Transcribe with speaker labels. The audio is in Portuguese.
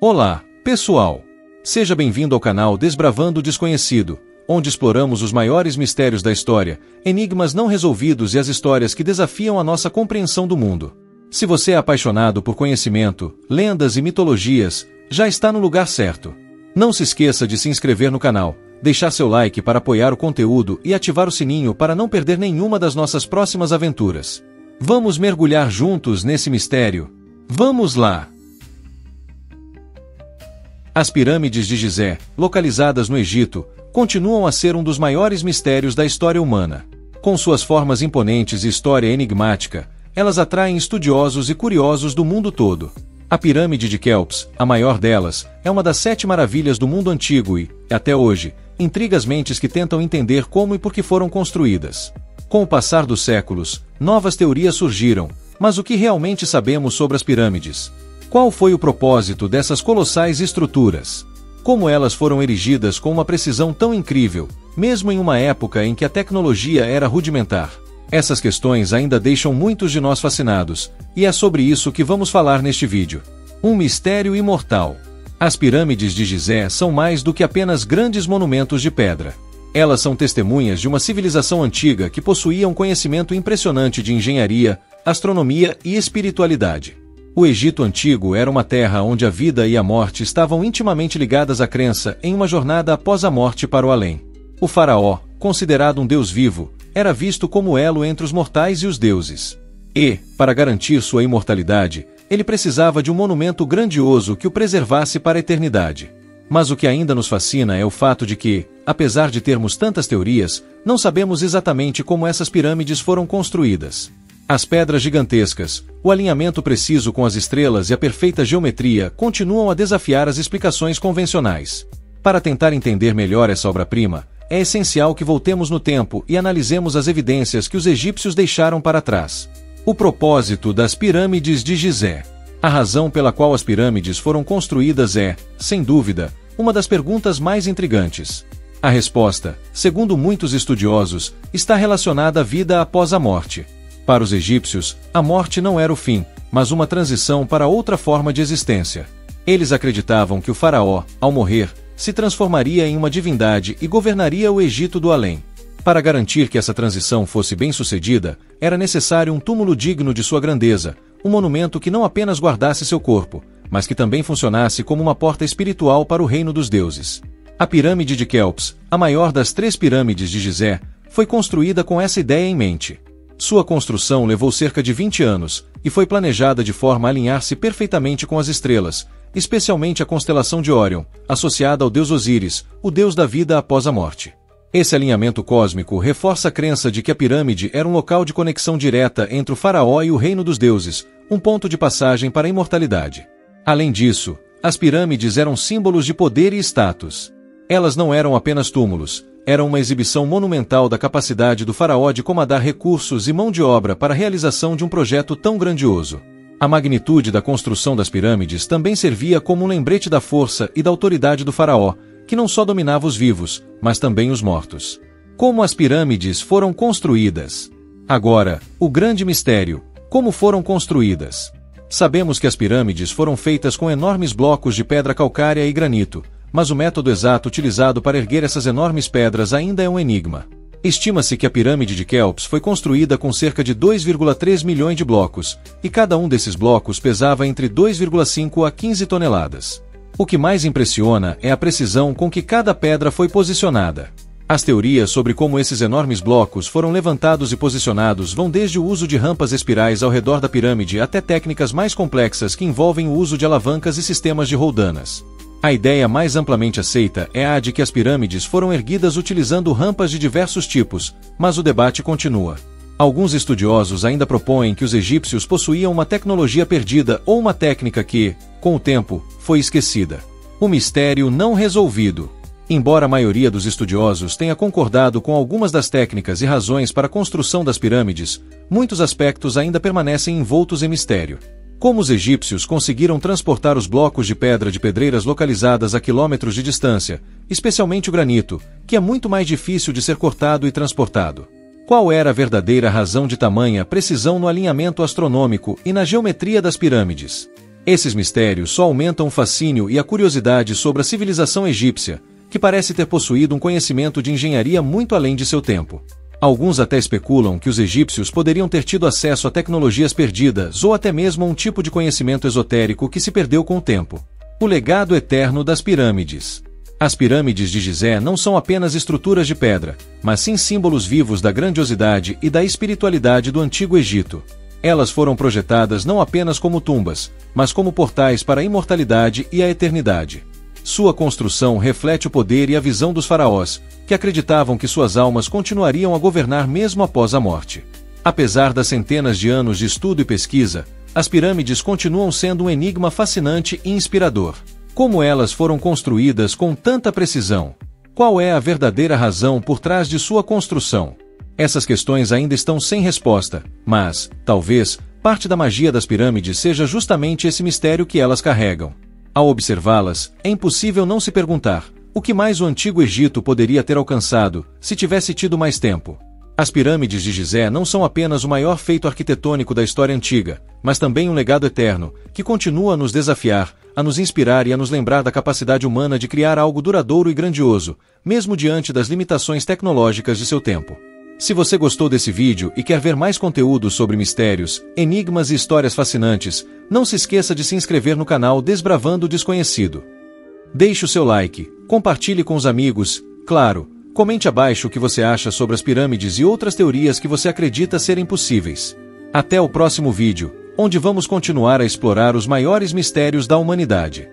Speaker 1: Olá, pessoal! Seja bem-vindo ao canal Desbravando o Desconhecido, onde exploramos os maiores mistérios da história, enigmas não resolvidos e as histórias que desafiam a nossa compreensão do mundo. Se você é apaixonado por conhecimento, lendas e mitologias, já está no lugar certo. Não se esqueça de se inscrever no canal, deixar seu like para apoiar o conteúdo e ativar o sininho para não perder nenhuma das nossas próximas aventuras. Vamos mergulhar juntos nesse mistério? Vamos lá! As pirâmides de Gizé, localizadas no Egito, continuam a ser um dos maiores mistérios da história humana. Com suas formas imponentes e história enigmática, elas atraem estudiosos e curiosos do mundo todo. A pirâmide de Quéops, a maior delas, é uma das 7 maravilhas do mundo antigo e, até hoje, intriga as mentes que tentam entender como e por que foram construídas. Com o passar dos séculos, novas teorias surgiram, mas o que realmente sabemos sobre as pirâmides? Qual foi o propósito dessas colossais estruturas? Como elas foram erigidas com uma precisão tão incrível, mesmo em uma época em que a tecnologia era rudimentar? Essas questões ainda deixam muitos de nós fascinados, e é sobre isso que vamos falar neste vídeo. Um mistério imortal. As pirâmides de Gizé são mais do que apenas grandes monumentos de pedra. Elas são testemunhas de uma civilização antiga que possuía um conhecimento impressionante de engenharia, astronomia e espiritualidade. O Egito Antigo era uma terra onde a vida e a morte estavam intimamente ligadas à crença em uma jornada após a morte para o além. O faraó, considerado um deus vivo, era visto como elo entre os mortais e os deuses. E, para garantir sua imortalidade, ele precisava de um monumento grandioso que o preservasse para a eternidade. Mas o que ainda nos fascina é o fato de que, apesar de termos tantas teorias, não sabemos exatamente como essas pirâmides foram construídas. As pedras gigantescas, o alinhamento preciso com as estrelas e a perfeita geometria continuam a desafiar as explicações convencionais. Para tentar entender melhor essa obra-prima, é essencial que voltemos no tempo e analisemos as evidências que os egípcios deixaram para trás. O propósito das pirâmides de Gizé. A razão pela qual as pirâmides foram construídas é, sem dúvida, uma das perguntas mais intrigantes. A resposta, segundo muitos estudiosos, está relacionada à vida após a morte. Para os egípcios, a morte não era o fim, mas uma transição para outra forma de existência. Eles acreditavam que o faraó, ao morrer, se transformaria em uma divindade e governaria o Egito do além. Para garantir que essa transição fosse bem-sucedida, era necessário um túmulo digno de sua grandeza, um monumento que não apenas guardasse seu corpo, mas que também funcionasse como uma porta espiritual para o reino dos deuses. A pirâmide de Quéops, a maior das 3 pirâmides de Gizé, foi construída com essa ideia em mente. Sua construção levou cerca de 20 anos, e foi planejada de forma a alinhar-se perfeitamente com as estrelas, especialmente a constelação de Órion, associada ao deus Osíris, o deus da vida após a morte. Esse alinhamento cósmico reforça a crença de que a pirâmide era um local de conexão direta entre o faraó e o reino dos deuses, um ponto de passagem para a imortalidade. Além disso, as pirâmides eram símbolos de poder e status. Elas não eram apenas túmulos, eram uma exibição monumental da capacidade do faraó de comandar recursos e mão de obra para a realização de um projeto tão grandioso. A magnitude da construção das pirâmides também servia como um lembrete da força e da autoridade do faraó, que não só dominava os vivos, mas também os mortos. Como as pirâmides foram construídas? Agora, o grande mistério: como foram construídas? Sabemos que as pirâmides foram feitas com enormes blocos de pedra calcária e granito, mas o método exato utilizado para erguer essas enormes pedras ainda é um enigma. Estima-se que a pirâmide de Quéops foi construída com cerca de 2,3 milhões de blocos, e cada um desses blocos pesava entre 2,5 a 15 toneladas. O que mais impressiona é a precisão com que cada pedra foi posicionada. As teorias sobre como esses enormes blocos foram levantados e posicionados vão desde o uso de rampas espirais ao redor da pirâmide até técnicas mais complexas que envolvem o uso de alavancas e sistemas de roldanas. A ideia mais amplamente aceita é a de que as pirâmides foram erguidas utilizando rampas de diversos tipos, mas o debate continua. Alguns estudiosos ainda propõem que os egípcios possuíam uma tecnologia perdida ou uma técnica que, com o tempo, foi esquecida. O mistério não resolvido. Embora a maioria dos estudiosos tenha concordado com algumas das técnicas e razões para a construção das pirâmides, muitos aspectos ainda permanecem envoltos em mistério. Como os egípcios conseguiram transportar os blocos de pedra de pedreiras localizadas a quilômetros de distância, especialmente o granito, que é muito mais difícil de ser cortado e transportado? Qual era a verdadeira razão de tamanha precisão no alinhamento astronômico e na geometria das pirâmides? Esses mistérios só aumentam o fascínio e a curiosidade sobre a civilização egípcia, que parece ter possuído um conhecimento de engenharia muito além de seu tempo. Alguns até especulam que os egípcios poderiam ter tido acesso a tecnologias perdidas ou até mesmo a um tipo de conhecimento esotérico que se perdeu com o tempo. O legado eterno das pirâmides. As pirâmides de Gizé não são apenas estruturas de pedra, mas sim símbolos vivos da grandiosidade e da espiritualidade do Antigo Egito. Elas foram projetadas não apenas como tumbas, mas como portais para a imortalidade e a eternidade. Sua construção reflete o poder e a visão dos faraós, que acreditavam que suas almas continuariam a governar mesmo após a morte. Apesar das centenas de anos de estudo e pesquisa, as pirâmides continuam sendo um enigma fascinante e inspirador. Como elas foram construídas com tanta precisão? Qual é a verdadeira razão por trás de sua construção? Essas questões ainda estão sem resposta, mas, talvez, parte da magia das pirâmides seja justamente esse mistério que elas carregam. Ao observá-las, é impossível não se perguntar: o que mais o Antigo Egito poderia ter alcançado, se tivesse tido mais tempo? As pirâmides de Gizé não são apenas o maior feito arquitetônico da história antiga, mas também um legado eterno, que continua a nos desafiar, a nos inspirar e a nos lembrar da capacidade humana de criar algo duradouro e grandioso, mesmo diante das limitações tecnológicas de seu tempo. Se você gostou desse vídeo e quer ver mais conteúdo sobre mistérios, enigmas e histórias fascinantes, não se esqueça de se inscrever no canal Desbravando o Desconhecido. Deixe o seu like, compartilhe com os amigos, claro, comente abaixo o que você acha sobre as pirâmides e outras teorias que você acredita serem possíveis. Até o próximo vídeo, onde vamos continuar a explorar os maiores mistérios da humanidade.